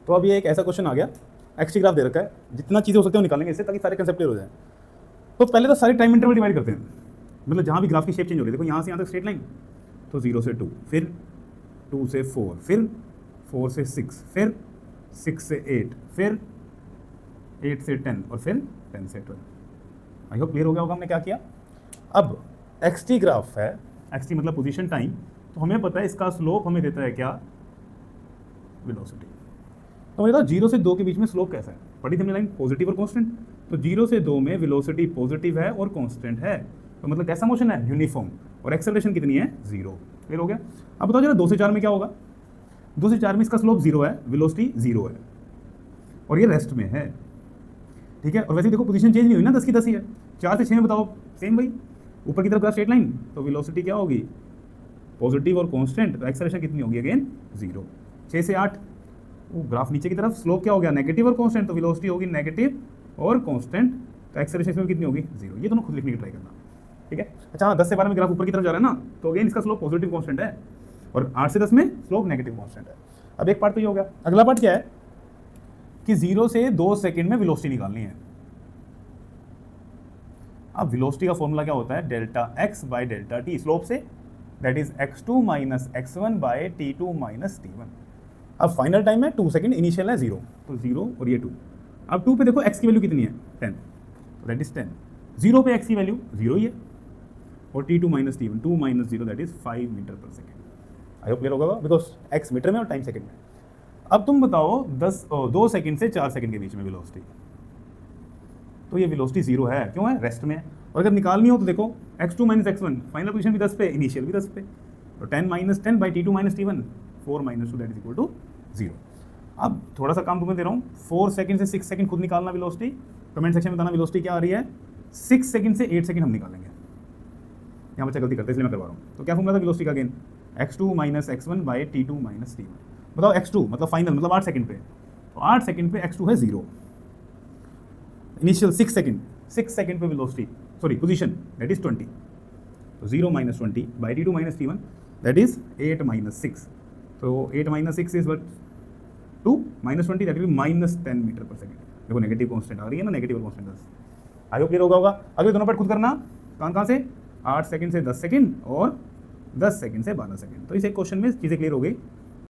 तो अब ये एक ऐसा क्वेश्चन आ गया, एक्स ग्राफ दे रखा है, जितना चीज़ें हो सकती है वो निकालेंगे इससे, ताकि सारे कंसेप्ट क्लियर हो जाए। तो पहले तो सारे टाइम इंटरवल डिवाइड करते हैं, मतलब जहाँ भी ग्राफ की शेप चेंज हो रही है, देखो यहाँ से यहाँ तक स्ट्रेट लाइन, तो 0 से 2, फिर 2 से 4, फिर 4 से 6, फिर 6 से 8, फिर 8 से 10, और फिर 10 से 12। आई होप क्लियर हो गया होगा हमने क्या किया। अब एक्स टी ग्राफ है, एक्स टी मतलब पोजीशन टाइम, तो हमें पता है इसका स्लोप हमें देता है क्या, वेलोसिटी। तो मुझे बताओ 0 से 2 के बीच में स्लोप कैसा है, पढ़ी थी हमने लाइन, पॉजिटिव और कांस्टेंट। तो 0 से 2 में वेलोसिटी पॉजिटिव है और कांस्टेंट है, तो मतलब कैसा मोशन है, यूनिफॉर्म, और एक्सेलरेशन कितनी है, 0। क्लियर हो गया। अब बताओ जरा 2 से 4 में क्या होगा, 2 से 4 में इसका स्लोप 0 है, वेलोसिटी 0 है, और ये रेस्ट में है, ठीक है। और वैसे देखो पोजीशन चेंज नहीं हुई ना, 10 की 10 ही है। 4 से 6 में बताओ सेम भाई, ऊपर की तरफ का स्ट्रेट लाइन, तो वेलोसिटी क्या होगी, पॉजिटिव और कांस्टेंट, तो एक्सेलरेशन कितनी होगी, अगेन 0। 6 से 8 वो ग्राफ नीचे की तरफ, स्लोप क्या हो गया, नेगेटिव और कांस्टेंट, तो वेलोसिटी होगी नेगेटिव और कांस्टेंट, तो एक्सेलरेशन इसमें कितनी होगी, 0। ये दोनों खुद लिखने की ट्राई करना, ठीक है। अच्छा हाँ, 10 से 12 में ग्राफ ऊपर की तरफ जा रहा है ना, तो अगेन इसका स्लोप पॉजिटिव कांस्टेंट है, और 8 से 10 में स्लोप नेगेटिव कांस्टेंट है। अब एक पार्ट तो ये हो गया, अगला पार्ट क्या है कि 0 से 2 सेकंड में वेलोसिटी निकालनी है। अब वेलोसिटी का फॉर्मूला क्या होता है, delta x by delta t, slope से, that is x2 minus x1 by t2 minus t1। अब फाइनल टाइम है 2 सेकंड, इनिशियल है 0, तो 0 और ये 2। अब 2 पे देखो x की वैल्यू कितनी है, 10, तो दैट इज 10। 0 पे x की वैल्यू 0 ही है, और t2 minus t1, 2 minus 0 that is 5 metre पर सेकेंड। आई होप क्लियर होगा, बिकॉज x मीटर में और टाइम सेकंड में। अब तुम बताओ 2 सेकंड से 4 सेकंड के बीच में वेलोसिटी, तो ये वेलोसिटी 0 है, क्यों है, रेस्ट में है। और अगर निकालनी हो तो देखो x2 minus x1, final position भी 10 पे, इनिशियल भी 10 पे, तो 10 minus 10 by t2 minus t1, 4 minus 2 that is equal to 0। अब थोड़ा सा काम तुम्हें दे रहा हूँ, 4 सेकंड से 6 सेकंड खुद निकालना वेलोसिटी, कमेंट सेक्शन में बताना वेलोसिटी क्या आ रही है। 6 सेकंड से 8 सेकंड हम निकालेंगे, यहाँ बच्चा गलती करते इसलिए मैं करवा रहा हूँ। तो क्या फॉर्मूला था वेलोसिटी का, again x2 minus x1 by t2 minus t1। बताओ x2 मतलब फाइनल, मतलब 8 सेकंड पे, तो 8 सेकंड पे x2 है 0, इनिशियल 6 सेकंड पे velocity, sorry position, that is 20, तो 0 minus 20 by t2 minus t1 that is 8 minus 6, तो 8 minus 6 is what 2 minus 20 that will minus 10 metre पर सेकंड। देखो नेगेटिव कांस्टेंट आ रही है ना, negative constant 10। I hope clear होगा। अगले दोनों पार्ट खुद करना, कहाँ से, 8 सेकंड से 10 सेकंड और 10 सेकंड से 12 सेकंड। तो इस एक क्वेश्चन में चीज़ें क्लियर हो गई।